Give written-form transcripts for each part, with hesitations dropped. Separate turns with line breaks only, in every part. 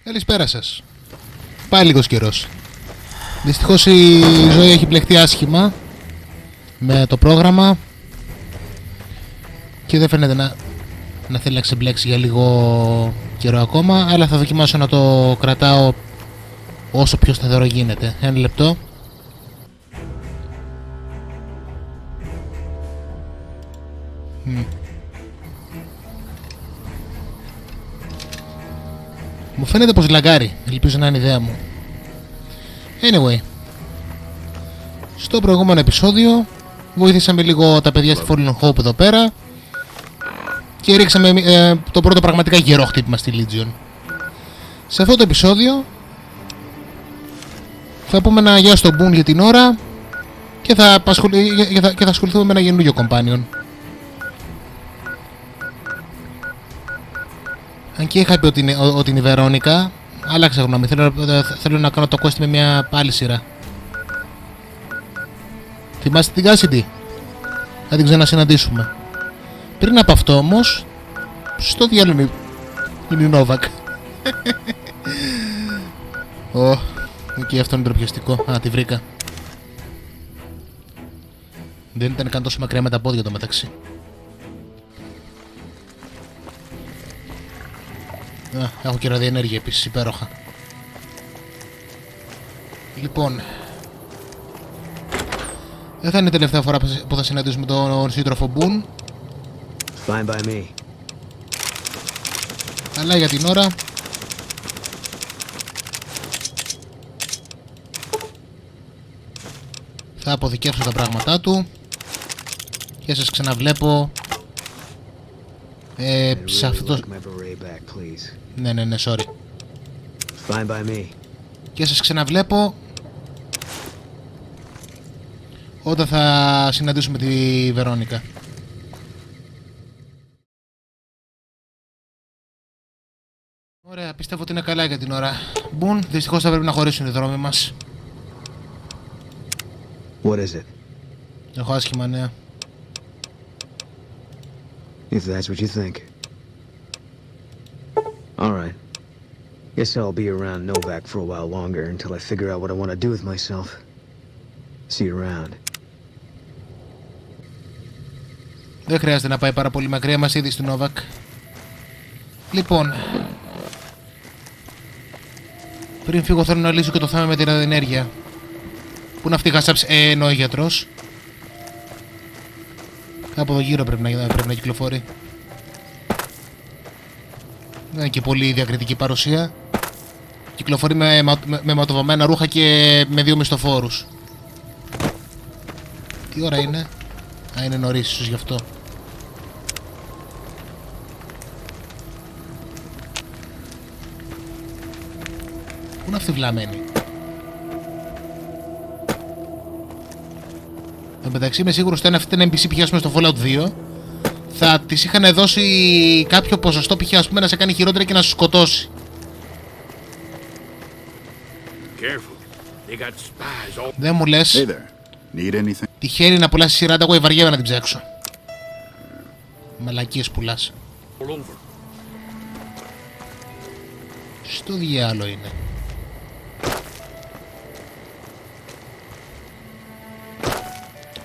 Καλησπέρα σας. Πάει λίγος καιρός. Δυστυχώς η ζωή έχει μπλεχτεί άσχημα με το πρόγραμμα και δεν φαίνεται να θέλει να ξεμπλέξει για λίγο καιρό ακόμα, αλλά θα δοκιμάσω να το κρατάω όσο πιο σταθερό γίνεται. Ένα λεπτό. Μου φαίνεται πως λαγκάρει. Ελπίζω να είναι ιδέα μου. Anyway, στο προηγούμενο επεισόδιο βοήθησαμε λίγο τα παιδιά στη Fallen Hope εδώ πέρα και ρίξαμε το πρώτο πραγματικά γερό χτύπημα στη Legion. Σε αυτό το επεισόδιο θα πούμε ένα γεια στον Boon για την ώρα και θα ασχοληθούμε με ένα καινούργιο companion. Αν και είχα πει ότι είναι η Βερόνικα, άλλαξα γνώμη. Θέλω να κάνω το quest με μια άλλη σειρά. Θυμάστε την Cassidy? Θα την ξανασυναντήσουμε. Πριν από αυτό όμως, στο διάλογο είναι η Νόβακ. Αυτό είναι ντροπιαστικό. Α, τη βρήκα. Δεν ήταν καν τόσο μακριά με τα πόδια το μεταξύ. Έχω και ραδιενέργεια επίσης, υπέροχα. Λοιπόν, δεν θα είναι η τελευταία φορά που θα συναντήσουμε τον σύντροφο Boon.
Fine by me.
Αλλά για την ώρα θα αποθηκεύσω τα πράγματά του και σας ξαναβλέπω σε αυτό. Ναι, sorry.
Fine by me.
Και σας ξαναβλέπω όταν θα συναντήσουμε τη Βερόνικα. Ωραία, πιστεύω ότι είναι καλά για την ώρα. Boon, δυστυχώς θα πρέπει να χωρίσουν οι δρόμοι μας.
What is it?
Έχω άσχημα νέα.
If that's what you think. All right. Guess I'll be around Novak for a while longer until I figure out what I want to do with myself. See you around.
Δεν χρειάζεται να πάει πάρα πολύ μακριά, μας είδε στη Νόβακ. Λοιπόν, πριν φύγω θέλω να λύσω και το θέμα με την ενέργεια. Πού είναι αυτή η χασάψη? Εννοεί γιατρός. Κάπου εδώ γύρω πρέπει να κυκλοφορεί. Δεν είναι και πολύ διακριτική παρουσία. Κυκλοφορεί με ματοβαμμένα ρούχα και με δύο μισθοφόρους. Τι ώρα είναι? Α, είναι νωρίς ίσως γι' αυτό. Πού είναι αυτή βλαμμένη? Εν μεταξύ είμαι σίγουρος ότι αν αυτή την NPC πιάσουμε στο Fallout 2 θα της είχαν δώσει κάποιο ποσοστό π.χ. ας πούμε να σε κάνει χειρότερα και να σου σκοτώσει. Δεν μου λες τυχαίνει να πουλάς σειρά, εγώ βαριέμαι να την ψάξω. Μαλακίες πουλάς. Στο διάλο είναι.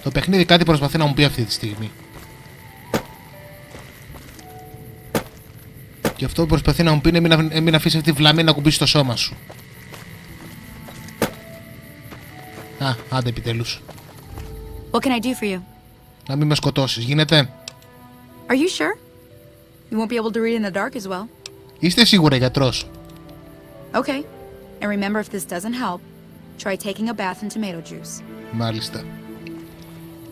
Το παιχνίδι κάτι προσπαθεί να μου πει αυτή τη στιγμή. Και αυτό που προσπαθεί να μου πει είναι μην αφήσει αυτή τη βλαμή να κουμπίσει το σώμα σου. Α, άντε επιτέλους.
What can I do for you?
Να μην με σκοτώσεις, γίνεται?
Are you sure? You won't be able to read in the dark as well.
Είστε σίγουρα γιατρός?
Okay. And remember, if this doesn't help, try taking a bath in tomato juice.
Μάλιστα.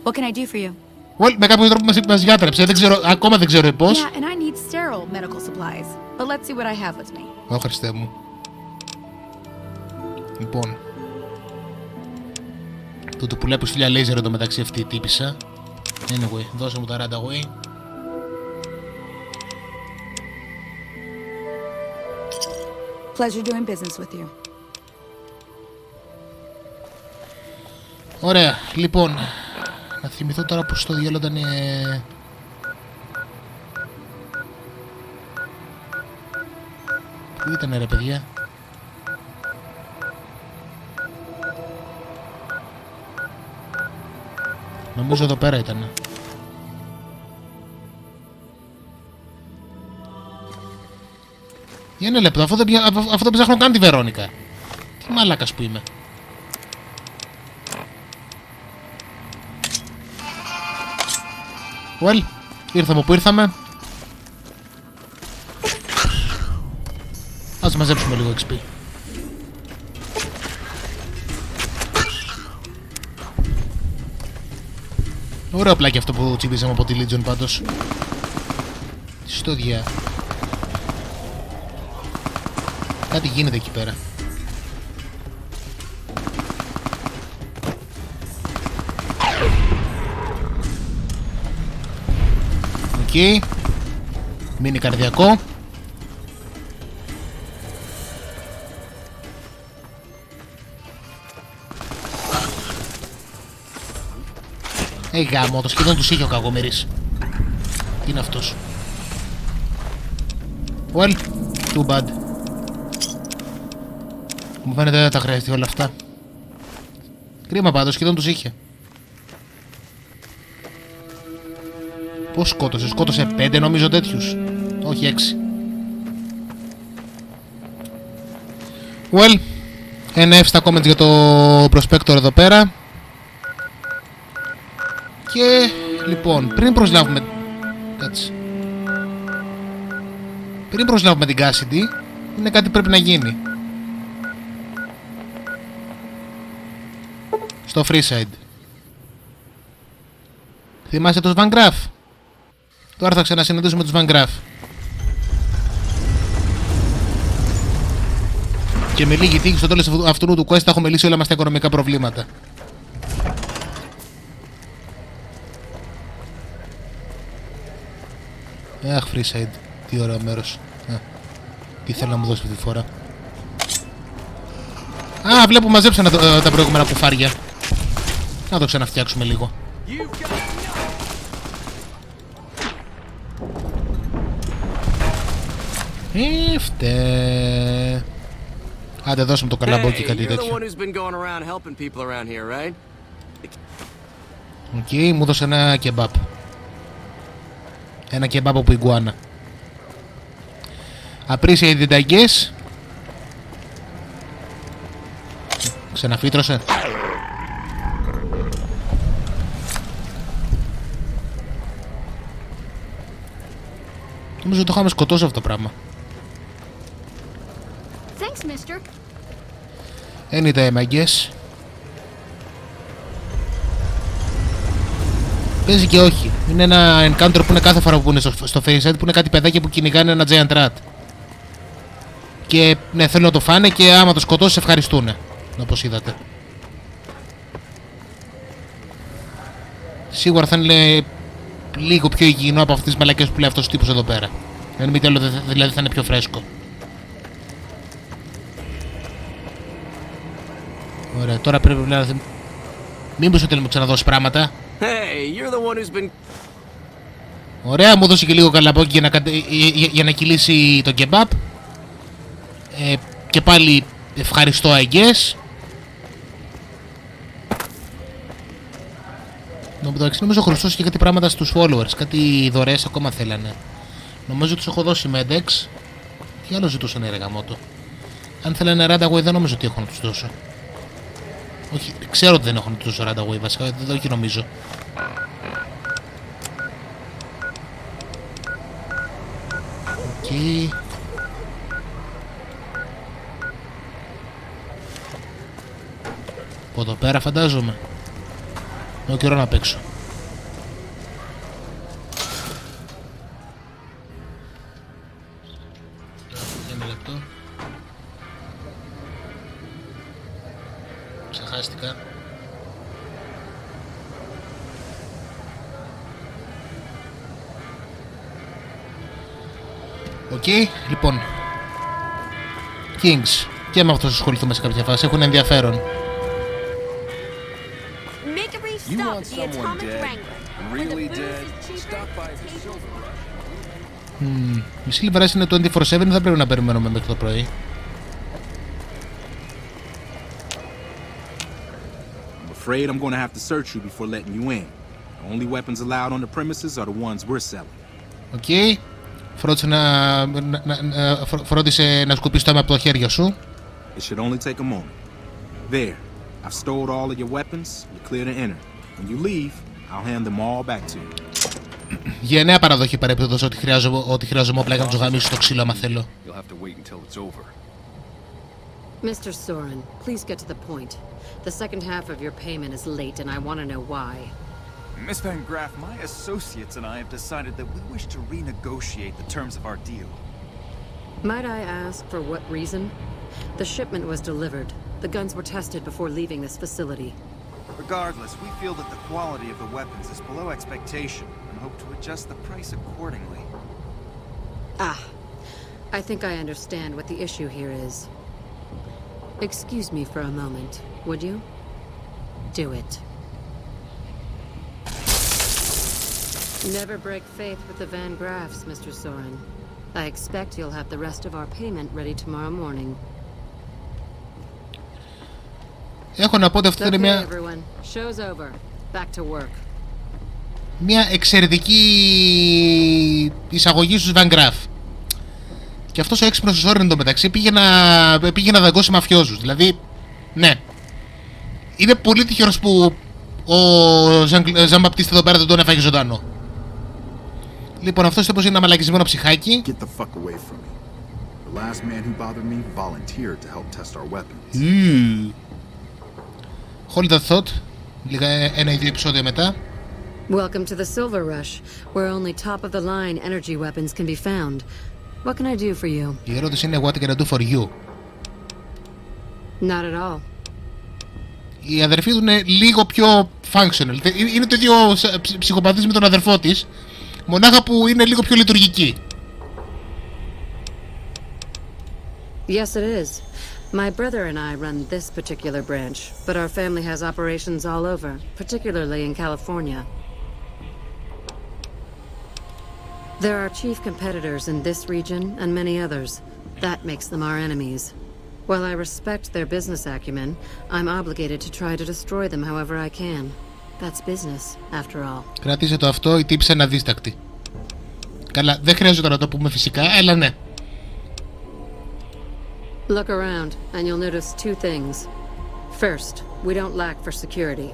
What can I do for you?
Well, με κάποιο τρόπο μας γιάτρεψε, ακόμα δεν ξέρω πώς.
Yeah, and I need sterile medical supplies. But let's see what I have with me.
Ω Χριστέ μου. Λοιπόν, τούτο που βλέπω στυλιά λέιζερ εδώ μεταξύ αυτή η τύπισσα. Anyway, δώσε μου τα runaway.
Pleasure doing business with you.
Ωραία, λοιπόν, να θυμηθώ τώρα πως το διάλογο ήταν... Πού ήταν ρε παιδιά? Νομίζω εδώ πέρα ήταν. Για ένα λεπτό, αυτό δεν ψάχνω καν τη Βερόνικα. Τι μαλάκας που είμαι. Well, ήρθαμε που ήρθαμε. Ας μαζέψουμε λίγο XP. Ωραίο πλάκι αυτό που τσιμπήσαμε από τη Legion πάντως. Τι στο διά. Κάτι γίνεται εκεί πέρα. Οκ. Μείνει καρδιακό. Γάμο, το σχεδόν τους είχε ο κακομοίρης. Τι είναι αυτός. Well, too bad. Μου φαίνεται δεν τα χρειαστεί όλα αυτά. Κρίμα πάντως, σχεδόν τους είχε. Πώς σκότωσε, σκότωσε 5 νομίζω τέτοιους. Όχι 6. Well, ένα F στα comments για το prospector εδώ πέρα. Και λοιπόν, πριν προσλάβουμε... Κάτσε. Πριν προσλάβουμε την Cassidy, είναι κάτι που πρέπει να γίνει. Στο Freeside. Θυμάστε τους Graff? Τώρα θα ξανασυναντήσουμε τους Graff. Και με λίγη τύχη στο τέλος αυτού του quest θα έχουμε λύσει όλα μας τα οικονομικά προβλήματα. Αχ, Freeside, τι ωραίο μέρος. Τι θέλω να μου δώσει αυτή τη φορά. Α, βλέπω μαζέψανε τα προηγούμενα κουφάρια. Να το ξαναφτιάξουμε λίγο. Φταίει. Άντε δώσουμε το καλαμπόκι κάτι τέτοιο. Οκ, μου δώσε ένα κεμπάπ. Ένα κεμπάπ από ιγκουάνα. Appreciate the guess. Ξαναφύτρωσε. Νομίζω το είχαμε σκοτώσει αυτό το πράγμα.
Thanks, mister.
Anytime, I guess. Παίζει και όχι. Είναι ένα encounter που είναι κάθε φορά που είναι στο Freeside, που είναι κάτι παιδάκια που κυνηγάνε ένα giant rat. Και ναι, θέλουν να το φάνε και άμα το σκοτώσεις ευχαριστούνε. Όπως είδατε. Σίγουρα θα είναι λίγο πιο υγιεινό από αυτές τις μαλακές που λέει αυτός ο τύπος εδώ πέρα. Αν μη τέλος, δηλαδή θα είναι πιο φρέσκο. Ωραία, τώρα πρέπει να... Μήπως ότι μου ξαναδώσει πράγματα.
Hey, you're the one who's been...
Ωραία, μου δώσει και λίγο καλαμπόκι για να κυλήσει το κεμπάπ. Και πάλι ευχαριστώ, I guess. Νομίζω χρωστώσει και κάτι πράγματα στους followers. Κάτι δωρεές ακόμα θέλανε. Νομίζω τους έχω δώσει με Dex. Τι άλλο ζητούσαν ρε γαμότο. Αν θέλανε Randaway δεν νομίζω ότι έχω να τους δώσω. Όχι, ξέρω ότι δεν έχω να τους δώσω Randaway βασικά, όχι νομίζω. Οκ. Από εδώ πέρα φαντάζομαι. Έχω καιρό να παίξω. Ένα λεπτό. Ξεχάστηκα. Οκ, λοιπόν. Kings. Και με αυτός ασχοληθούμε σε κάποια φάση. Έχουν ενδιαφέρον.
You want someone dead, really dead, stop by the silver.
Η Silver είναι 24/7, δεν πρέπει να περιμένουμε μέχρι το πρωί.
I'm afraid I'm going to have to search you before letting you in. The only weapons allowed on the premises are the ones we're selling.
Οκ. Φρόντισε να σκουπίσει το αίμα από τα χέρια σου.
It should only take a moment. There. I've stored all of your weapons. You're clear to enter. When you leave, I'll hand them all back to you.
Γενναία παραδοχή παρεπιπτώσεις ότι χρειάζομαι όπλα για να τους γαμίσω στο ξύλο άμα θέλω.
You'll have to wait until it's over.
Mr. Soren, please get to the point. The second half of your payment is late and I want to know why.
Miss Van Graff, my associates and I have decided that we wish to renegotiate the terms of our deal.
Might I ask for what reason? The shipment was delivered. The guns were tested before leaving this facility.
Regardless, we feel that the quality of the weapons is below expectation and hope to adjust the price accordingly.
Ah, I think I understand what the issue here is. Excuse me for a moment, would you? Do it. Never break faith with the Van Graffs, Mr. Soren. I expect you'll have the rest of our payment ready tomorrow morning.
Έχω να πω ότι αυτό είναι μια εξαιρετική εισαγωγή στους Van Graff. Και αυτός ο έξυπνος Soren εντωμεταξύ πήγε να δαγκώσει μαφιόζους. Δηλαδή, ναι. Είναι πολύ τυχερός που ο Ζαν Μπαπτίστα εδώ πέρα δεν τον έφαγε ζωντανό. Λοιπόν, αυτός τύπος είναι ένα μαλακισμένο ψυχάκι.
Get the fuck away from me. The last man who bothered me volunteered to help test our weapons.
Hold that thought. Λίγα ένα ή δύο επεισόδια μετά.
Welcome to the Silver Rush, where only top-of-the-line energy weapons can be found. What can I do for you?
Η ερώτηση είναι what can I do for you?
Not at all.
Η αδερφή του είναι λίγο πιο functional. Είναι το ίδιο ψυχοπαθής με τον αδερφό της, μονάχα που είναι λίγο πιο λειτουργική.
Yes, it is. My brother and I run this particular branch, but our family has operations all over, particularly in California. There are chief competitors in this region and many others. That makes them our enemies. While I respect their business acumen, I'm obligated to try to destroy them however I can. That's business, after all.
Κρατήστε το αυτό, η τύψη είναι αδίστακτη. Καλά, δεν χρειάζεται να το πούμε φυσικά, αλλά ναι.
Look around, and you'll notice two things. First, we don't lack for security.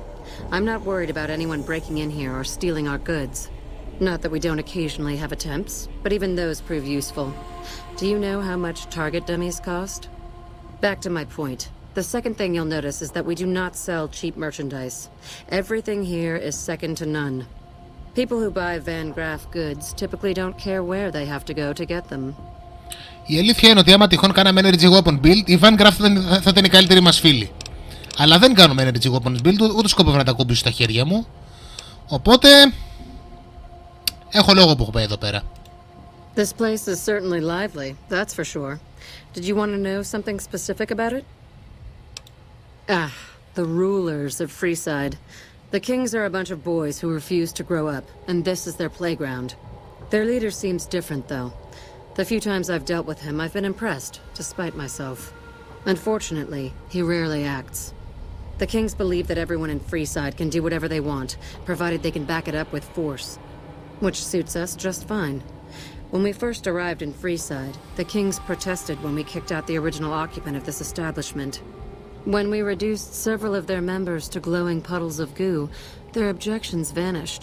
I'm not worried about anyone breaking in here or stealing our goods. Not that we don't occasionally have attempts, but even those prove useful. Do you know how much target dummies cost? Back to my point. The second thing you'll notice is that we do not sell cheap merchandise. Everything here is second to none. People who buy Van Graff goods typically don't care where they have to go to get them.
Η αλήθεια είναι ότι άμα τυχόν κάναμε energy weapon build, η Van Graff θα ήταν η καλύτερη μας φίλη. Αλλά δεν κάνουμε energy weapons build, ούτε σκόπευα να τα κουμπίσω στα χέρια μου. Οπότε, έχω λόγο που έχω πάει εδώ πέρα.
This place is certainly lively, that's for sure. Did you want to know something specific about it? Ah, the rulers of Freeside. The kings are a bunch of boys who refuse to grow up, and this is their playground. Their leader seems different, though. The few times I've dealt with him, I've been impressed, despite myself. Unfortunately, he rarely acts. The kings believe that everyone in Freeside can do whatever they want, provided they can back it up with force. Which suits us just fine. When we first arrived in Freeside, the kings protested when we kicked out the original occupant of this establishment. When we reduced several of their members to glowing puddles of goo, their objections vanished.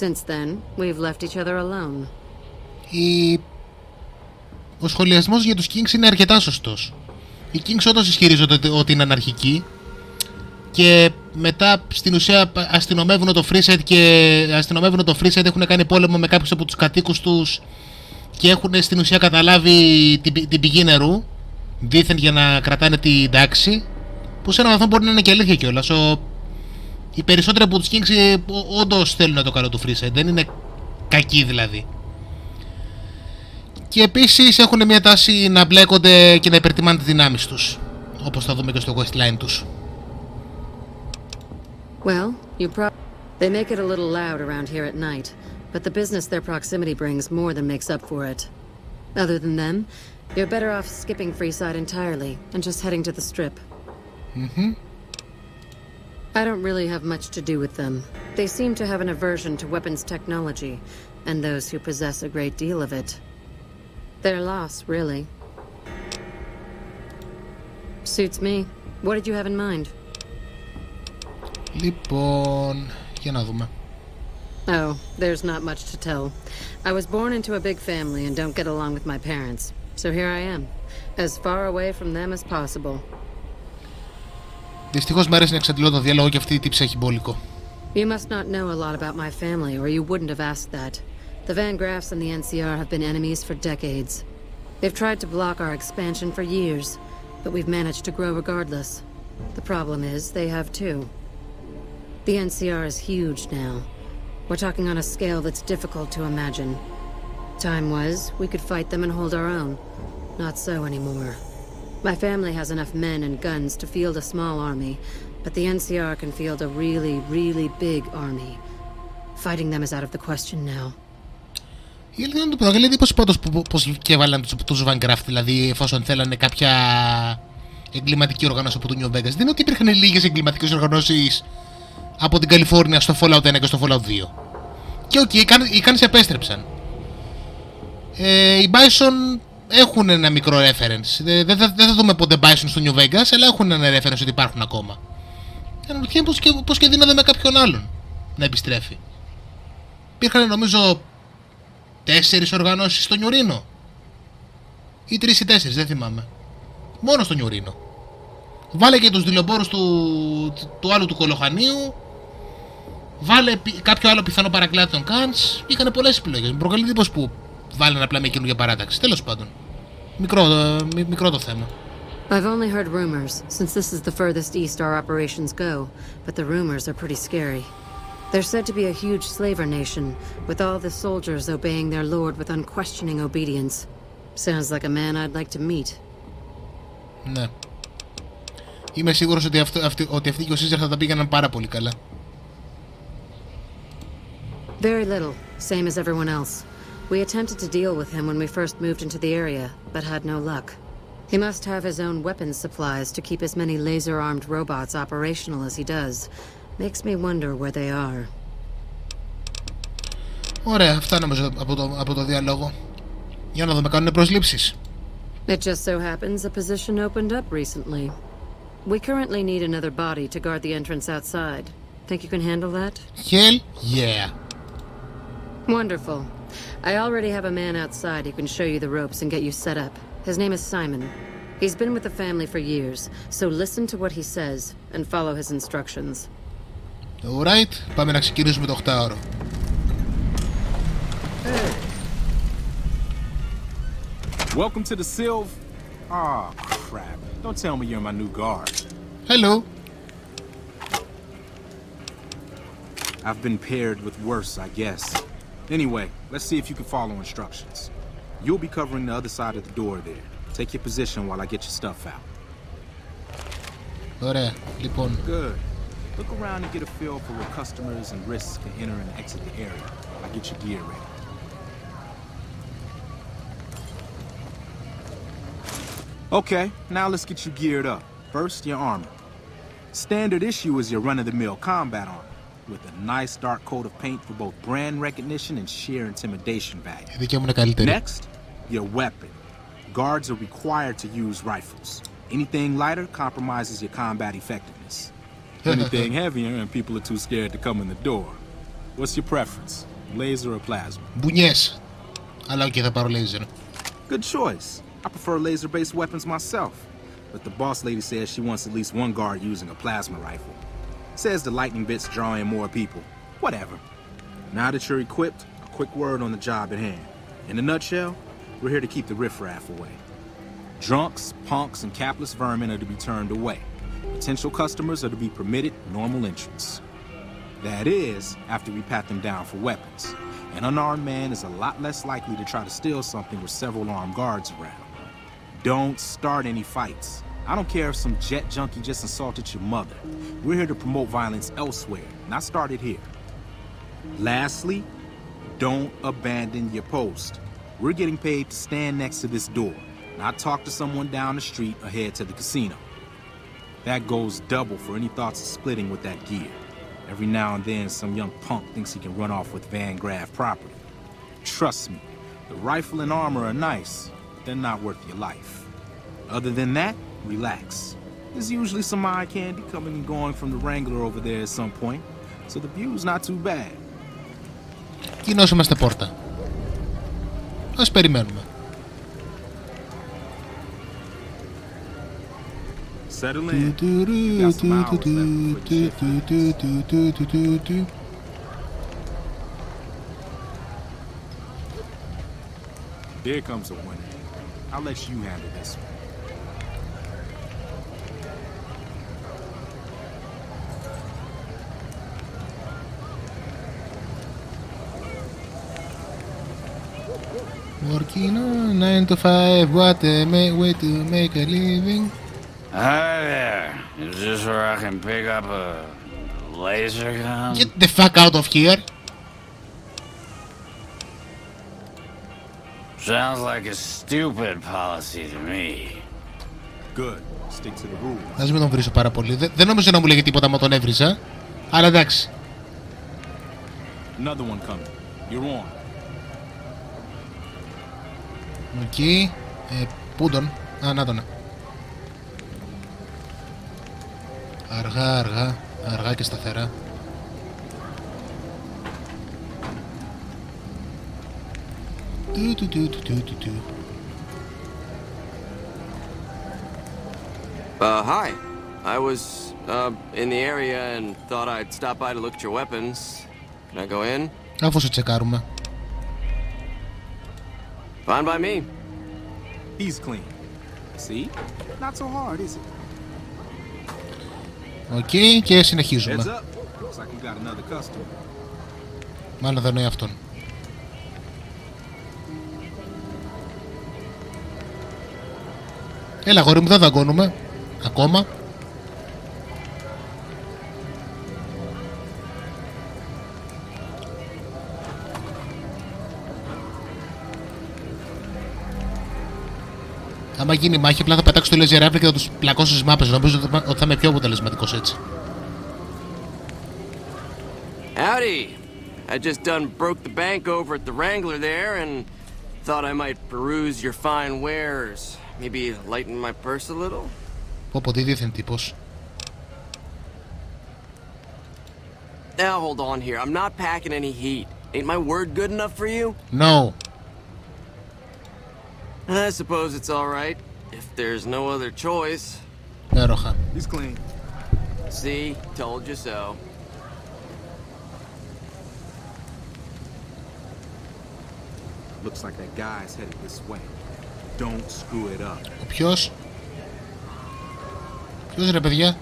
Since then, we've left each other alone.
Ο σχολιασμός για τους Kings είναι αρκετά σωστός. Οι Kings όντως ισχυρίζονται ότι είναι αναρχικοί και μετά στην ουσία αστυνομεύουν το Freeside και έχουν κάνει πόλεμο με κάποιους από τους κατοίκους τους και έχουν στην ουσία καταλάβει την πηγή νερού δήθεν για να κρατάνε την τάξη, που σε έναν βαθμό μπορεί να είναι και αλήθεια κιόλας. Οι περισσότεροι από τους Kings όντως θέλουν το καλό του Freeside, δεν είναι κακοί δηλαδή. Και επίσης έχουν μια τάση να μπλέκονται και να υπερτιμάνε τις δυνάμεις τους, όπως θα δούμε και στο questline τους.
Well, they make it a little loud around here at night, but the business their proximity brings more than makes up for it. Other than them, you're better off skipping Freeside entirely and just heading to the Strip. I don't really have much to do with them. They seem to have an aversion to weapons technology, and those who possess a great deal of it. Their loss, really. Suits me. What did you have in mind?
Λοιπόν, για να δούμε.
Oh, there's not much to tell. I was born into a big family and don't get along with my parents. So here I am, as far away from them as possible.
Δυστυχώς μου αρέσει να εξαντλώ το διάλογο και αυτή η τύψη έχει μπόλικο.
You must not know a lot about my family, or you wouldn't have asked that. The Van Graffs and the NCR have been enemies for decades. They've tried to block our expansion for years, but we've managed to grow regardless. The problem is, they have too. The NCR is huge now. We're talking on a scale that's difficult to imagine. Time was, we could fight them and hold our own. Not so anymore. My family has enough men and guns to field a small army, but the NCR can field a really, really big army. Fighting them is out of the question now.
Η αλήθεια είναι ότι μου προκαλεί εντύπωση πάντως πως και έβαλαν τους Van Graff, δηλαδή εφόσον θέλανε κάποια εγκληματική οργάνωση από το New Vegas. Δεν είναι ότι υπήρχαν λίγες εγκληματικές οργανώσεις από την Καλιφόρνια στο Fallout 1 και στο Fallout 2. Και οι Guns επέστρεψαν. Οι Bison έχουν ένα μικρό reference. Δεν θα δούμε ποτέ Bison στο New Vegas, αλλά έχουν ένα reference ότι υπάρχουν ακόμα. Αναρωτιέμαι πως και δίνονται με κάποιον άλλον να επιστρέφει. Υπήρχαν νομίζω 4 οργανώσεις στο Νιουρίνο. Ή 3 ή 4, δεν θυμάμαι. Μόνο στο Νιουρίνο. Βάλε και τους δηλεμπόρους του άλλου του Κολοχανίου. Βάλε κάποιο άλλο πιθανό παρακλάδι των Guns. Είχαν πολλές επιλογές. Μου προκαλεί εντύπωση που βάλανε απλά μια καινούργια παράταξη. Τέλος πάντων. Μικρό το θέμα.
I've only heard rumors, since this is the furthest east our operations go, but the rumors are pretty scary. They're said to be a huge slaver nation, with all the soldiers obeying their lord with unquestioning obedience. Sounds like a man I'd like to meet.
Ναι. Είμαι σίγουρος ότι αυτοί και ο Caesar θα τα πήγαιναν πάρα πολύ καλά.
Very little, same as everyone else. We attempted to deal with him when we first moved into the area, but had no luck. He must have his own weapons supplies to keep as many laser-armed robots operational as he does. Makes me wonder where they are.
Ωραία, αυτά νομίζω από το διάλογο. Για να δούμε, κάνουν προσλήψεις.
It just so happens a position opened up recently. We currently need another body to guard the entrance outside. Think you can handle that?
Hell yeah.
Wonderful. I already have a man outside who can show you the ropes and get you set up. His name is Simon. He's been with the family for years, so listen to what he says and follow his instructions.
Alright, πάμε να ξεκινήσουμε το 8ωρο.
Welcome to the Sylv. Ah, crap. Don't tell me you're my new guard.
Hello.
I've been paired with worse, I guess. Anyway, let's see if you can follow instructions. You'll be covering the other side of the door there. Take your position while I get your stuff out.
Ωραία, λοιπόν.
Good. Look around and get a feel for where customers and risks can enter and exit the area. I'll get your gear ready. Okay, now let's get you geared up. First, your armor. Standard issue is your run-of-the-mill combat armor, with a nice dark coat of paint for both brand recognition and sheer intimidation value.
Η δική μου είναι καλύτερη.
Next, your weapon. Guards are required to use rifles. Anything lighter compromises your combat effectiveness. Anything heavier and people are too scared to come in the door. What's your preference? Laser or plasma?
Μπουνιές. Αλλά όχι, θα πάρω laser.
Good choice. I prefer laser-based weapons myself, but the boss lady says she wants at least one guard using a plasma rifle. Says the lightning bits draw in more people. Whatever. Now that you're equipped, a quick word on the job at hand. In a nutshell, we're here to keep the riffraff away. Drunks, punks, and capless vermin are to be turned away. Potential customers are to be permitted normal entrance. That is, after we pat them down for weapons. An unarmed man is a lot less likely to try to steal something with several armed guards around. Don't start any fights. I don't care if some jet junkie just insulted your mother. We're here to promote violence elsewhere, not start it here. Lastly, don't abandon your post. We're getting paid to stand next to this door, not talk to someone down the street or head to the casino. That goes double for any thoughts of splitting with that gear. Every now and then, some young punk thinks he can run off with Van Graff property. Trust me, the rifle and armor are nice. They're not worth your life. Other than that, relax. There's usually some eye candy coming and going from the Wrangler over there at some point, so the view's not too bad.
Κοινώσιμαστε πόρτα. Ας περιμένουμε.
Settle in. You got some hours left before your shift. Here comes a winner. I'll let you handle this one.
Working on 9 to 5, what a way to make a living.
Hi there. Is this where I can pick up a laser gun?
Get the fuck out of here.
Sounds like a stupid policy to me.
Good. Stick to the rules.
Ας μην τον βρίσω πάρα πολύ. Δεν νομίζω να μου λέγει τίποτα μα τον έβριζα. Αλλά εντάξει.
Another one coming. You're on.
Εκεί. Πού τον. Α, να τον. Αργά, αργά. Αργά και σταθερά.
Hi. I was, in the area and thought I'd stop by to look at your weapons. Can I go in?
Αφού σε τσεκάρουμε.
Fine by me.
He's clean. See? Not so hard, is it?
Οκ, και συνεχίζουμε.
Heads up. Looks like we got another customer.
Μάλλον δεν είναι αυτόν. Έλα γόρι μου, δεν δαγκώνουμε. Ακόμα. Άμα γίνει μάχη, απλά θα πετάξω το laser rifle και θα τους πλακώσω στις μάπες. Νομίζω ότι θα είμαι πιο αποτελεσματικός έτσι.
Howdy. I just done broke the bank over at the Wrangler there and thought I might peruse your fine wares. Maybe lighten my purse a little?
Πω τι δίθεν τύπος.
Now hold on here. I'm not packing any heat. Ain't my word good enough for you?
No.
I suppose it's all right if there's no other choice.
Έροχα.
He's clean.
See, told you so.
Looks like that guy's headed this way. Don't screw it up.
Ο ποιος? Ποιος ρε παιδιά?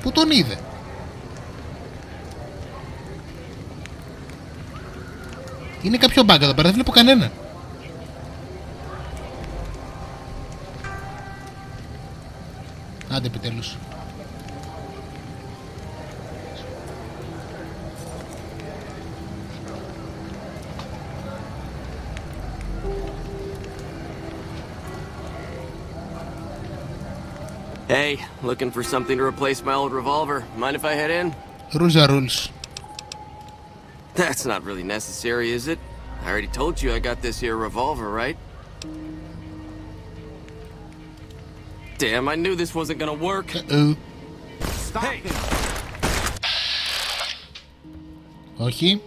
Πού τον είδε? Είναι κάποιο μπάγκα εδώ πέρα, δεν βλέπω κανέναν. Άντε επιτέλους.
Hey, looking for something to replace my old revolver. Mind if I head in?
Rules are rules.
That's not really necessary, is it? I already told you I got this here revolver, right? Damn, I knew this wasn't gonna work.
Stop
Hey.
him.
Όχι.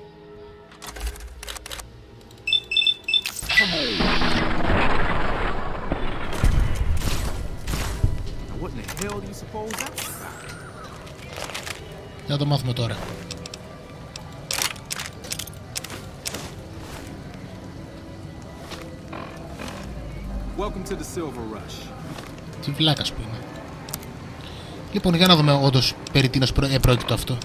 What in the hell do you suppose that was about?
Να το μάθουμε τώρα.
Welcome to the Silver Rush.
Τι βλάκας που είναι. Λοιπόν, για να δούμε όντως περί τίνος πρόκειτο αυτό.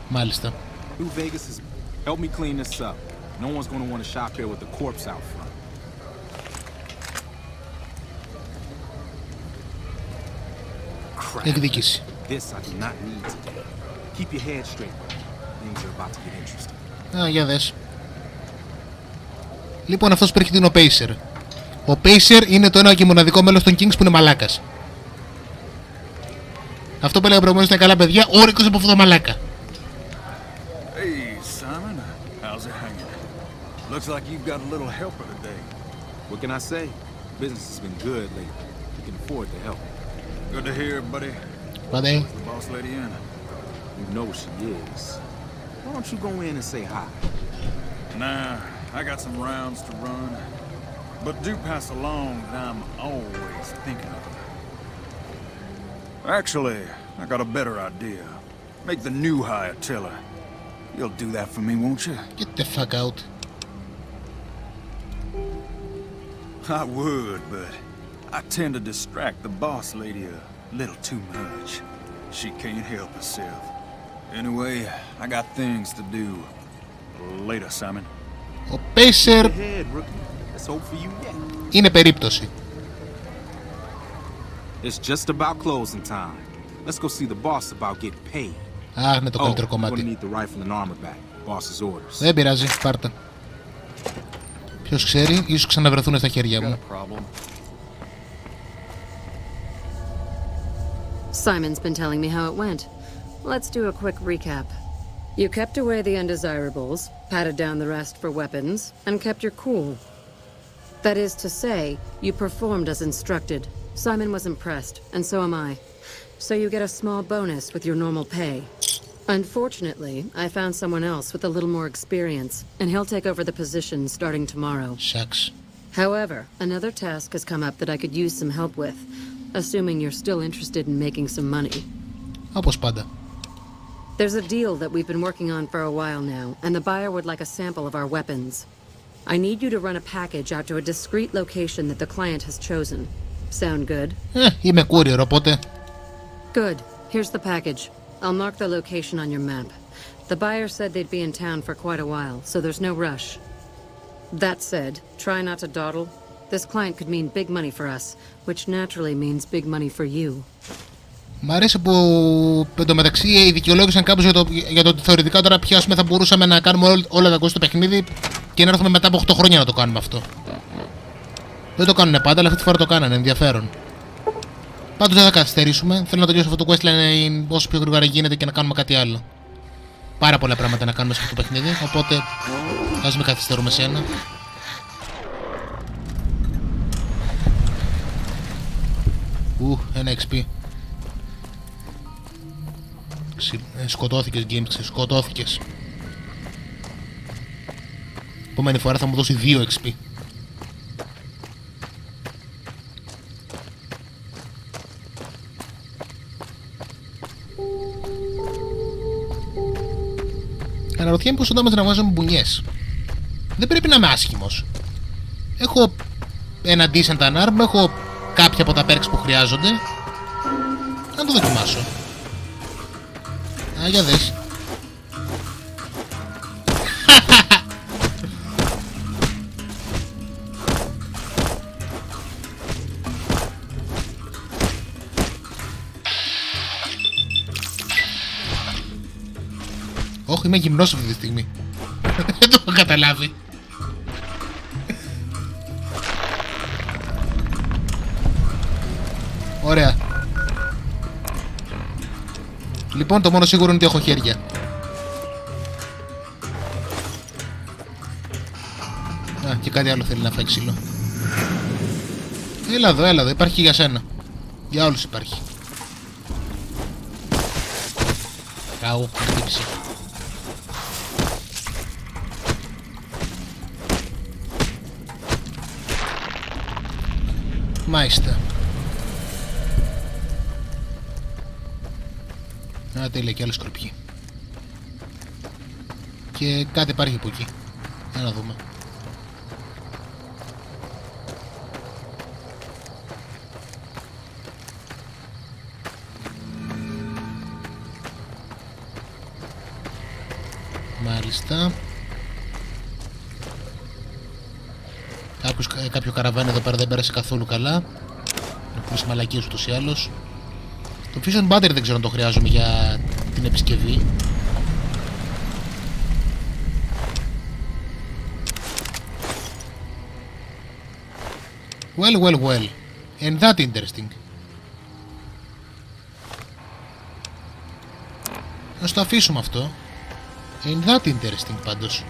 Μάλιστα.
New Vegas is... Help me clean this up. No one's gonna want to shop here with the corpse out front.
Εκδίκηση.
This I do not need today. Keep your head straight. Things are about to get interesting.
Α, για δες. Λοιπόν, αυτός που έρχεται είναι ο Pacer. Ο Pacer είναι το ένα και μοναδικό μέλος των Kings που είναι μαλάκας. Αυτό που έλεγα προηγουμένως ήταν καλά παιδιά, όρικος από αυτό το μαλάκα.
Hey, Simon. How's it hanging? Looks like you've got a little helper today.
What can I say? Business has been good lately. We can afford to help.
Good to hear, buddy.
Buddy.
The boss lady in.
You know she is. Why don't you go in and say hi?
Nah, I got some rounds to run. But do pass along that I'm always thinking of her. Actually, I got a better idea. Make the new hire tell her. You'll do that for me, won't you?
Get the fuck out.
I would, but I tend to distract the boss lady a little too much. She can't help herself. Anyway, I got things to do. Later, Simon.
Ο Pacer
Ahead, rookie. Let's hope for you yet.
είναι περίπτωση.
It's just about closing time. Let's go see the boss about getting paid.
Αχ, είναι το καλύτερο
I'm gonna
κομμάτι.
need the rifle and armor back. Boss's orders.
Δεν πειράζει, πάρτα. Ποιος ξέρει, ίσως ξαναβρεθούν στα χέρια
Got
μου.
a problem.
Simon's been telling me how it went. Let's do a quick recap. You kept away the undesirables, patted down the rest for weapons, and kept your cool. That is to say, you performed as instructed. Simon was impressed, and so am I. So you get a small bonus with your normal pay. Unfortunately, I found someone else with a little more experience, and he'll take over the position starting tomorrow.
Shucks.
However, another task has come up that I could use some help with, assuming you're still interested in making some money.
Όπως πάντα.
There's a deal that we've been working on for a while now, and the buyer would like a sample of our weapons. I need you to run a package out to a discreet location that the client has chosen. Sound good?
Είμαι courier, οπότε...
Good. Here's the package. I'll mark the location on your map. The buyer said they'd be in town for quite a while, so there's no rush. That said, try not to dawdle. This client could mean big money for us, which naturally means big money for you.
Μ' αρέσει που εντωμεταξύ δικαιολόγησαν κάπως για το ότι θεωρητικά τώρα πια θα μπορούσαμε να κάνουμε όλα τα κόστη στο παιχνίδι και να έρθουμε μετά από 8 χρόνια να το κάνουμε αυτό. Δεν το κάνουν πάντα, αλλά αυτή τη φορά το κάνανε, ενδιαφέρον. Πάντως δεν θα καθυστερήσουμε. Θέλω να τελειώσω αυτό το questline όσο πιο γρήγορα γίνεται και να κάνουμε κάτι άλλο. Πάρα πολλά πράγματα να κάνουμε σε αυτό το παιχνίδι, οπότε ας μην καθυστερούμε σε ένα. Ένα XP. Σκοτώθηκες games, σκοτώθηκες. Επόμενη φορά θα μου δώσει 2 XP. Αναρωτιέμαι πως όταν να βάζω μπουνιές. Δεν πρέπει να είμαι άσχημος. Έχω ένα decent unarm, έχω κάποια από τα perks που χρειάζονται. Να το δοκιμάσω. Α, για δες. Όχι, είμαι γυμνός αυτή τη στιγμή. Δεν το έχω καταλάβει. Ωραία. Λοιπόν, το μόνο σίγουρο είναι ότι έχω χέρια. Α, και κάτι άλλο θέλει να φάει ξύλο. Έλα εδώ, έλα εδώ. Υπάρχει και για σένα. Για όλους υπάρχει. Κάου, χτύπησε. Μάλιστα. Α, τέλεια, και άλλοι σκορπιοί. Και κάτι υπάρχει από εκεί. Για να δούμε. Μάλιστα. Κάποιο καραβάνι εδώ πέρα δεν πέρασε καθόλου καλά. Να πουλήσει μαλακίες ούτως ή άλλως. Το Fusion Battery δεν ξέρω αν το χρειάζομαι για την επισκευή. Well. And that interesting. Ας το αφήσουμε αυτό. And that interesting πάντως.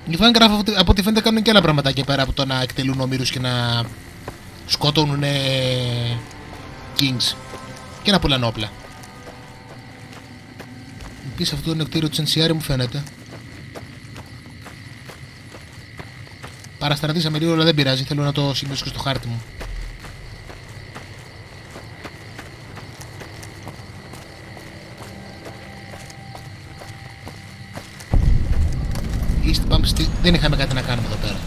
Οι Graff από ό,τι φαίνεται κάνουν και άλλα πραγματάκια πέρα από το να εκτελούν ομήρους και να σκοτώνουν kings και να πουλάνε όπλα. Επίσης αυτό το νεκτήριο της NCR μου φαίνεται. Παραστρατήσαμε λίγο, αλλά δεν πειράζει, θέλω να το σημειώσω και στο χάρτη μου. Δεν είχαμε κάτι να κάνουμε εδώ πέρα.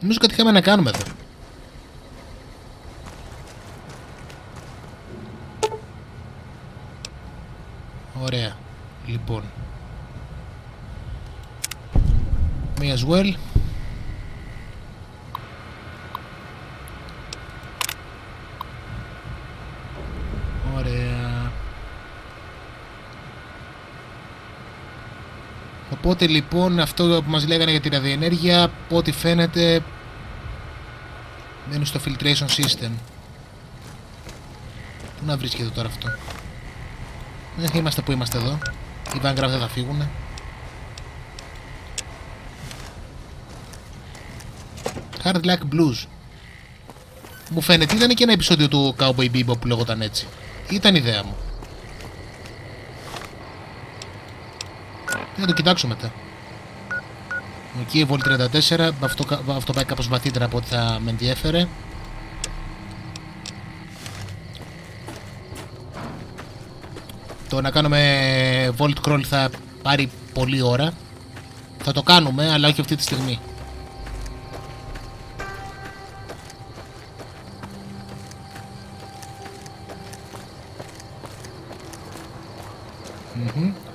Νομίζω κάτι είχαμε να κάνουμε εδώ. Ωραία. Λοιπόν. May as well. Ωραία. Οπότε λοιπόν αυτό που μας λέγανε για τη ραδιενέργεια, από ό,τι φαίνεται μένει στο filtration system. Πού να βρίσκεται τώρα αυτό? Είμαστε που είμαστε εδώ. Οι Graff δεν θα φύγουνε. Hard Luck Blues. Μου φαίνεται ήταν και ένα επεισόδιο του Cowboy Bebop που λέγονταν έτσι. Ήταν ιδέα μου. Να το κοιτάξω μετά. Εκεί βόλη 34. Αυτό πάει κάπως βαθύτερα από ό,τι θα με ενδιέφερε. Το να κάνουμε Volt Crawl θα πάρει πολλή ώρα. Θα το κάνουμε, αλλά όχι αυτή τη στιγμή.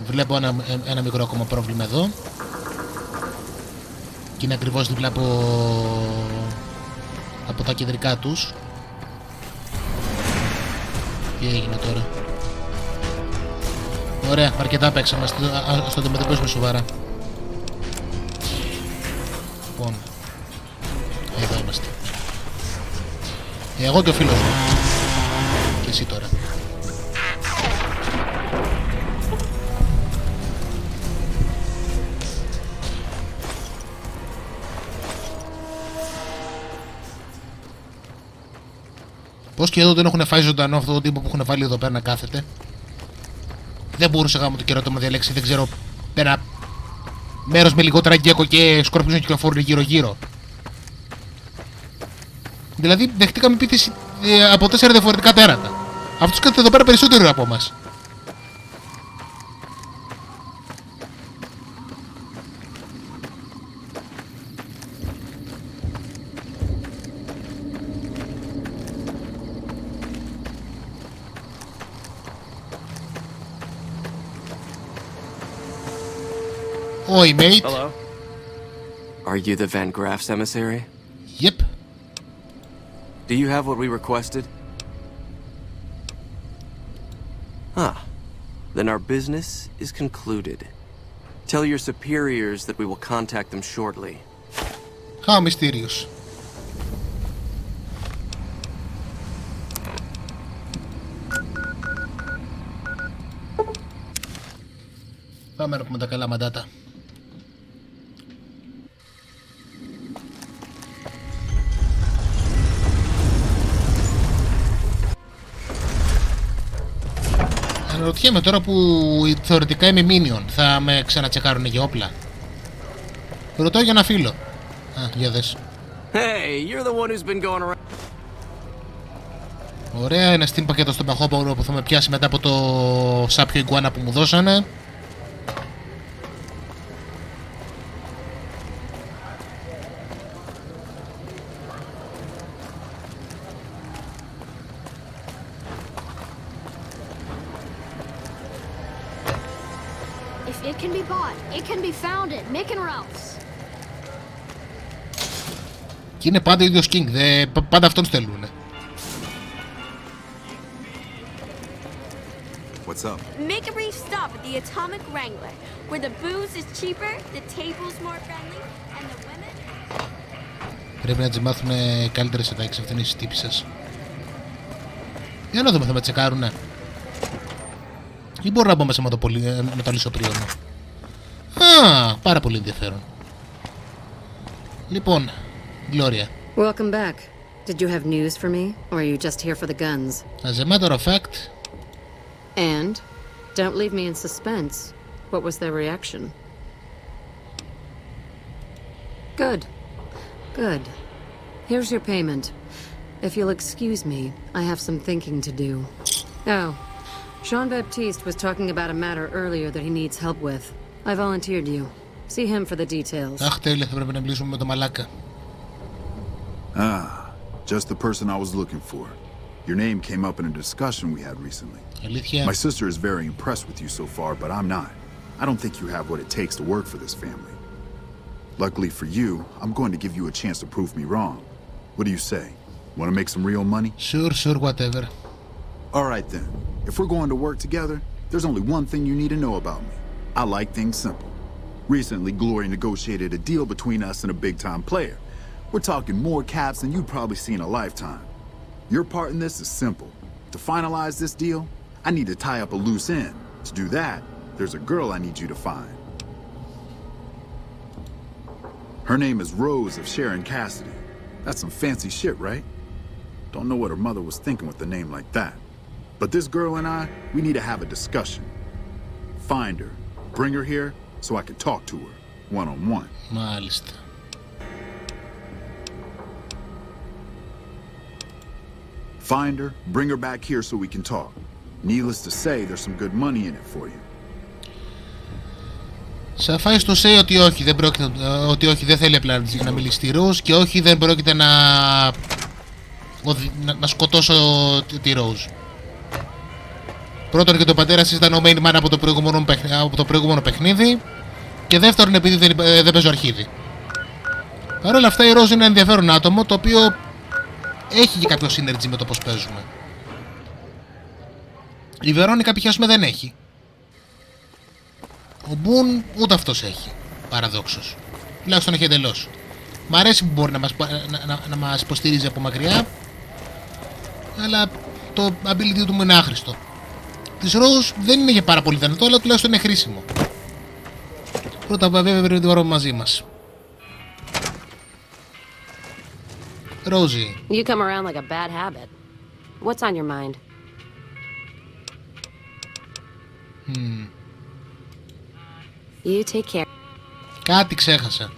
Βλέπω ένα μικρό ακόμα πρόβλημα εδώ. Και είναι ακριβώς δίπλα από τα κεντρικά τους. Τι έγινε τώρα? Ωραία, αρκετά παίξαμε. Ας το αντιμετωπίσουμε σοβαρά. Λοιπόν, εδώ είμαστε. Εγώ και ο φίλος μου. Και εσύ τώρα. Πώς και εδώ δεν έχουν φάει ζωντανό αυτό το τύπο που έχουν βάλει εδώ πέρα να κάθεται. Δεν μπορούσε γάμο το καιρό το να διαλέξει, δεν ξέρω, ένα μέρος με λιγότερα γκέκο και σκορπιούς να κυκλοφορούν γύρω-γύρω. Δηλαδή δεχτήκαμε επίθεση από 4 διαφορετικά τέρατα. Αυτούς κάθεται εδώ πέρα περισσότερο από εμάς. Oi, mate.
Hello. Are you the Van Graff's emissary?
Yep.
Do you have what we requested? Ah. Then our business is concluded. Tell your superiors that we will contact them shortly.
How mysterious. Πάμε να πούμε τα καλά μαντάτα. Αναρωτιέμαι τώρα που θεωρητικά είμαι minion, θα με ξανατσεκάρουν για όπλα? Ρωτάω για ένα φίλο. Α, για δες.
Hey, you're the one who's been going around.
Ωραία, ένα steam πακέτο στον παχόπαυρο που θα με πιάσει μετά από το σάπιο ιγκουάνα που μου δώσανε.
It can be bought. It can be found at Mick and Ralph's.
Και είναι πάντα ο ίδιος King, πάντα αυτόν στέλνουνε.
What's up?
Make a brief stop at the Atomic Wrangler, where the booze is cheaper, the table's more friendly, and the women...
Πρέπει να τις μάθουν καλύτερες ατάκες, αυτές είναι οι τύπισσες. Για να δούμε, θα με τσεκάρουνε. Ή μπορώ να μπω μέσα με το λισοπρίωνο. Α, πάρα πολύ ενδιαφέρον. Λοιπόν, Gloria.
Welcome back. Did you have news for me, or are you just here for the guns?
As a matter of fact...
And? Don't leave me in suspense. What was their reaction? Good. Good. Here's your payment. If you'll excuse me, I have some thinking to do. Oh, Jean-Baptiste was talking about a matter earlier that he needs help with. I volunteered you. See him for the details.
Αχ, τέλεια, θα πρέπει να μιλήσουμε με το μαλάκα.
Ah, just the person I was looking for. Your name came up in a discussion we had recently.
Αλήθεια.
My sister is very impressed with you so far, but I'm not. I don't think you have what it takes to work for this family. Luckily for you, I'm going to give you a chance to prove me wrong. What do you say? Want to make some real money?
Sure, whatever.
All right then. If we're going to work together, there's only one thing you need to know about me. I like things simple. Recently, Glory negotiated a deal between us and a big-time player. We're talking more caps than you've probably seen in a lifetime. Your part in this is simple. To finalize this deal, I need to tie up a loose end. To do that, there's a girl I need you to find. Her name is Rose of Sharon Cassidy. That's some fancy shit, right? Don't know what her mother was thinking with a name like that. But this girl and I, we need to have a discussion. Find her, bring her here, so I can talk to her, one-on-one.
Μάλιστα.
Find her, bring her back here so we can talk. Needless to say, there's some good money in it for you.
Suffice to say ότι όχι, δεν θέλει απλά να μιλήσει στη Rose και όχι, δεν πρόκειται να σκοτώσω τη Rose. Πρώτον, και το πατέρας ήταν ο main man από το προηγούμενο παιχνίδι, και δεύτερον, επειδή δεν παίζω αρχίδι. Παρ' όλα αυτά, η Rose είναι ένα ενδιαφέρον άτομο, το οποίο έχει και κάποιο synergy με το πως παίζουμε. Η Βερόνικα π.χ. δεν έχει. Ο Μπουν ούτε αυτός έχει, παραδόξως. Τουλάχιστον έχει εντελώς. Μ' αρέσει που μπορεί να μας υποστηρίζει από μακριά, αλλά το ability του μου είναι άχρηστο. Της Rose δεν είναι για πάρα πολύ δυνατό, αλλά τουλάχιστον είναι χρήσιμο. Πρώτα βέβαια πρέπει να τη βρούμε μαζί μας. Rosie.
You come around like a bad habit. What's on your mind? You take care.
Κάτι ξέχασα.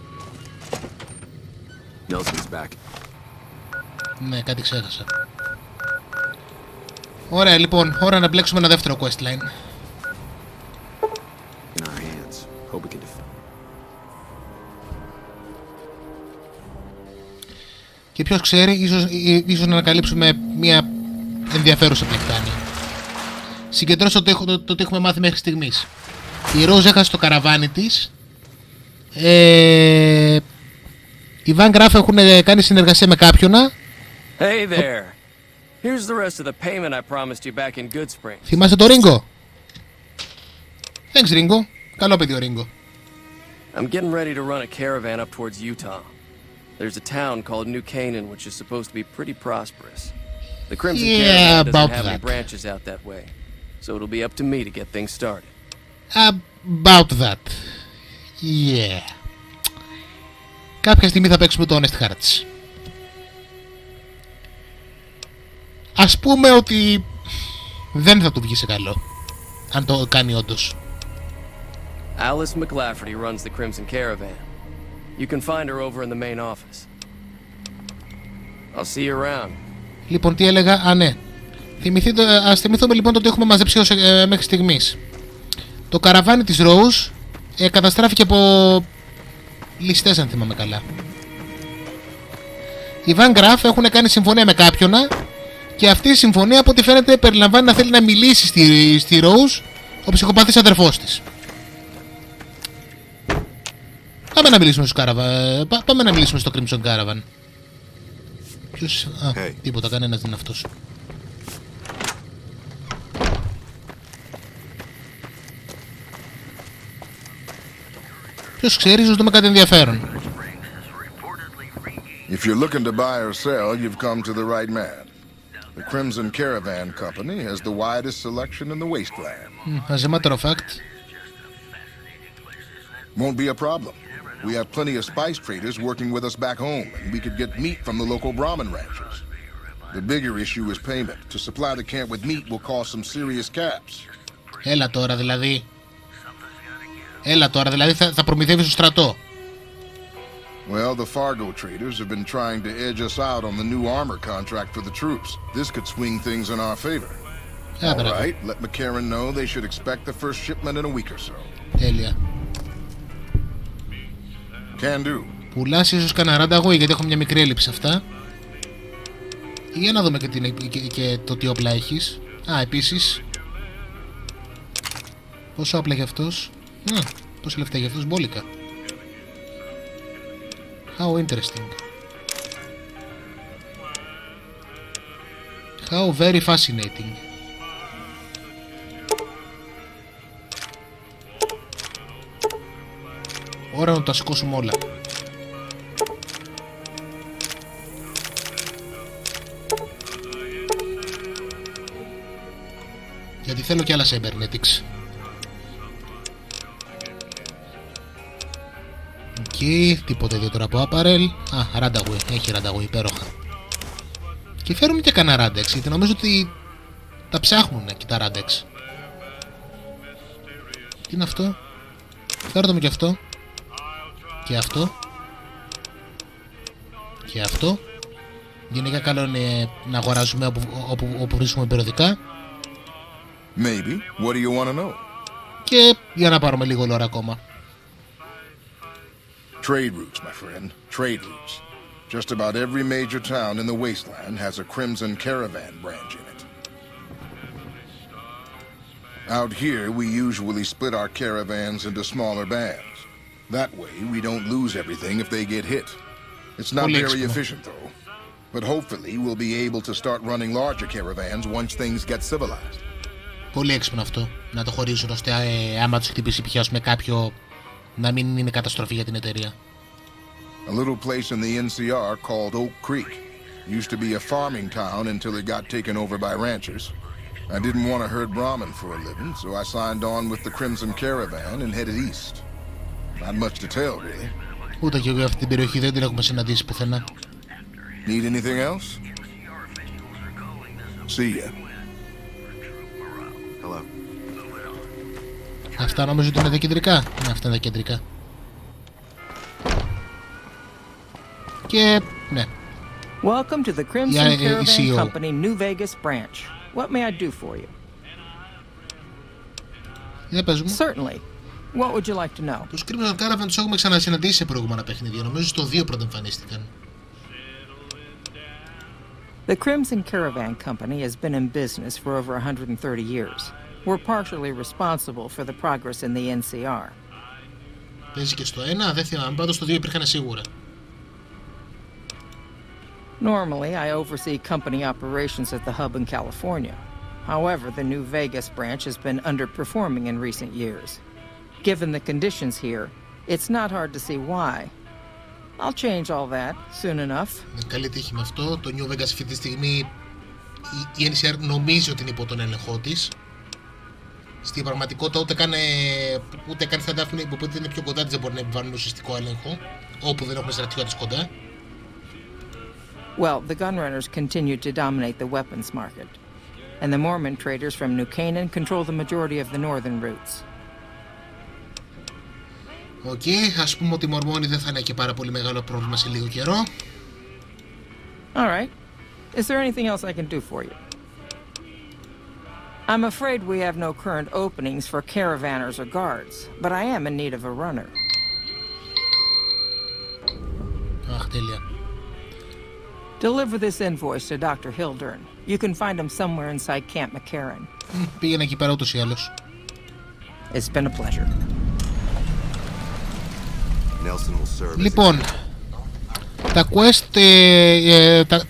Nelson's back.
Ναι, κάτι ξέχασα. Ωραία, λοιπόν, ώρα να μπλέξουμε ένα δεύτερο questline.
In our hands. Hope we can defend.
Και ποιος ξέρει, ίσως να ανακαλύψουμε μια ενδιαφέρουσα πλεκτάνη. Συγκεντρώσω το τι έχουμε μάθει μέχρι στιγμής. Η Rose έχασε το καραβάνι της. Οι Van Graff έχουν κάνει συνεργασία με κάποιονα.
Hey there. Here's the rest of the payment I promised you back in Good Springs.
Θυμάσαι το Ringo? Thanks, Ringo. Καλό παιδί ο Ringo.
I'm getting ready to run a caravan up towards Utah. There's a town called New Canaan which is supposed to be pretty prosperous. The Crimson Caravan doesn't have any branches out that way, so it'll be up to me to get things started.
About that. Yeah. Κάποια στιγμή θα παίξουμε το Honest Hearts. Ας πούμε ότι δεν θα του βγει σε καλό, αν το κάνει όντως.
Alice McLafferty runs the Crimson Caravan. You can find her over in the main office. I'll see you around.
Λοιπόν, τι έλεγα? Α, ναι. Ας θυμηθούμε λοιπόν το ότι έχουμε μαζέψει μέχρι στιγμής. Το καραβάνι της Rose καταστράφηκε από ληστές, αν θυμάμαι καλά. Οι Van Graff έχουν κάνει συμφωνία με κάποιονα, και αυτή η συμφωνία από ό,τι φαίνεται περιλαμβάνει να θέλει να μιλήσει στη Rose ο ψυχοπαθής αδερφός της. Πάμε να μιλήσουμε στο Crimson Caravan. Ποιος... Α, τίποτα, κανένας δεν είναι αυτός. Ποιος ξέρει, ίσως δούμε κάτι ενδιαφέρον.
If you're looking to buy or sell, you've come to the right man. The Crimson Caravan Company has the widest selection in the wasteland.
As a matter of fact.
Won't be a problem. We have plenty of spice traders working with us back home, and we could get meat from the local Brahmin ranchers. The bigger issue is payment. To supply the camp with meat will cause some serious caps.
Έλα τώρα δηλαδή. Θα προμηθεύεις στο στρατό.
Well, the Fargo traders have been trying to edge us out on the new armor contract for the troops. This could swing things in our favor. All right, let McCarran know they should expect the first shipment in a week or so.
Τέλεια.
Can do.
Πουλάς ίσως κανένα ράνταγο, γιατί έχω μια μικρή έλλειψη αυτά. Για να δούμε και το τι όπλα έχεις. Α, επίσης. Πόσο όπλα έχει αυτός? Πόσα λεφτά έχει αυτός? Μπόλικα. How interesting. How very fascinating. Ώρα να τα σηκώσουμε όλα. Γιατί θέλω και άλλα cybernetics. Εκεί, τίποτα ιδιαίτερο από apparel. Α, ράνταγουι, έχει ράνταγουι, υπέροχα. Και φέρουμε και κανένα ράντεξ, γιατί νομίζω ότι τα ψάχνουν και τα ράντεξ. Τι είναι αυτό? Φέρω το με και αυτό. Και αυτό. Και αυτό. Γενικά καλό είναι να αγοράζουμε όπου βρίσκουμε περιοδικά.
Maybe. What do you want to know?
Και για να πάρουμε λίγο λόρα ακόμα.
Trade routes, my friend. Trade routes. Just about every major town in the wasteland has a Crimson Caravan branch in it. Out here, we usually split our caravans into smaller bands. That way, we don't lose everything if they get hit. It's not very efficient, though. But hopefully, we'll be able to start running larger caravans once things get civilized.
Πολύ έξυπνο αυτό. Να το χωρίσουν ώστε άμα τους χτυπήσει πιάσουμε κάποιο, να μην είναι καταστροφή για την εταιρεία.
A little place in the NCR called Oak Creek. Used to be a farming town until it got taken over by ranchers. I didn't want to herd Brahmin for a living, so I signed on with the Crimson Caravan and headed east. Not much to tell, really.
Ούτε και εγώ αυτή την περιοχή δεν την έχουμε συναντήσει πουθενά.
Need anything else? See ya.
Hello.
Αυτά νομίζω ότι είναι τα κεντρικά. Ναι, αυτά είναι τα κεντρικά. Και ναι.
Welcome to the Crimson Caravan Company New Vegas branch. What may I do for you?
Για πες μου.
Certainly. What would you like to know?
Τους Crimson Caravan τους έχουμε ξανασυναντήσει σε προηγούμενα παιχνίδια. Νομίζω στο 2 πρώτα εμφανίστηκαν.
The Crimson Caravan Company has been in business for over 130 years. We're partially responsible for the progress in the NCR.
Παίζει και στο 1, δεν θυμάμαι, πάντως στο 2 υπήρχαν σίγουρα.
Normally, I oversee company operations at the hub in California. However, the New Vegas branch has been underperforming in recent years. Given the conditions here, it's not hard to see why. I'll change all that soon enough.
Καλή τύχη με αυτό. Το New Vegas αυτή τη στιγμή η NCR νομίζει ότι είναι υπό τον έλεγχό της. Στην πραγματικότητα ούτε καν θα τάφουν που είναι πιο κοντά της δεν μπορεί να επιβάλλουν ουσιαστικό έλεγχο όπου δεν έχουμε στρατιώτες κοντά.
Well, the gunrunners continue to dominate the weapons market, and the Mormon traders from New Canaan control the majority of the northern routes.
Ας πούμε ότι οι Μορμόνοι δεν θα είναι και πάρα πολύ μεγάλο πρόβλημα σε λίγο καιρό.
All right. Is there anything else I can do for you? I'm afraid we have no current openings for caravanners or guards, but I am in need of a runner.
Αχ, τέλεια.
Deliver this invoice to Dr. Hildern. You can find him somewhere inside Camp McCarran.
Πήγαινε εκεί πέρα ούτως ή άλλως.
It's been a pleasure.
Λοιπόν, τα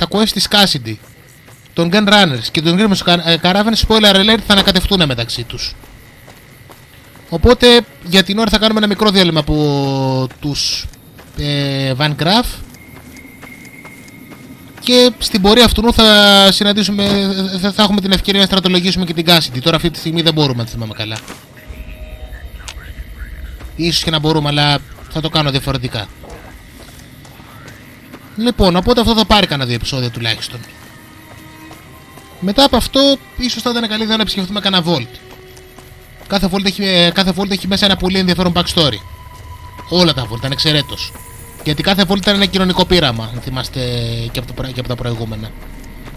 quest της Cassidy, των Gun Runners και των Grimm's Caravan, spoiler alert, θα ανακατευτούν μεταξύ τους. Οπότε για την ώρα θα κάνουμε ένα μικρό διάλειμμα από τους Van Graff και στην πορεία αυτού θα συναντήσουμε, θα έχουμε την ευκαιρία να στρατολογήσουμε και την Cassidy. Τώρα αυτή τη στιγμή δεν μπορούμε, αν θυμάμαι καλά. Ίσως και να μπορούμε, αλλά θα το κάνω διαφορετικά. Λοιπόν, οπότε αυτό θα πάρει κανένα 2 επεισόδια τουλάχιστον. Μετά από αυτό, ίσως θα ήταν καλή ιδέα να επισκεφτούμε κανένα Vault. Κάθε Vault έχει μέσα ένα πολύ ενδιαφέρον backstory. Όλα τα Vault, ανεξαιρέτως. Γιατί κάθε Vault ήταν ένα κοινωνικό πείραμα, αν θυμάστε και από τα προηγούμενα.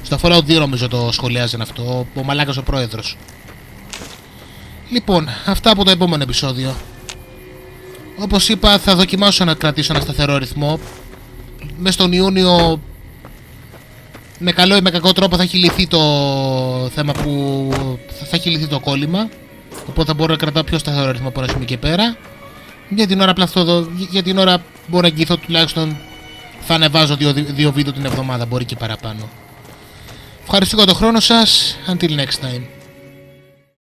Στο Fallout 2 νομίζω το σχολιάζαν αυτό, ο μαλάκας ο πρόεδρος. Λοιπόν, αυτά από το επόμενο επεισόδιο. Όπως είπα, θα δοκιμάσω να κρατήσω ένα σταθερό ρυθμό. Μες στον Ιούνιο, με καλό ή με κακό τρόπο, θα έχει λυθεί το θέμα που θα έχει λυθεί το κόλλημα. Οπότε θα μπορώ να κρατάω πιο σταθερό ρυθμό από ένα σημείο και πέρα. Για την ώρα μπορώ να εγγυηθώ τουλάχιστον θα ανεβάζω 2 βίντεο την εβδομάδα, μπορεί και παραπάνω. Ευχαριστώ για τον χρόνο σας. Until next time.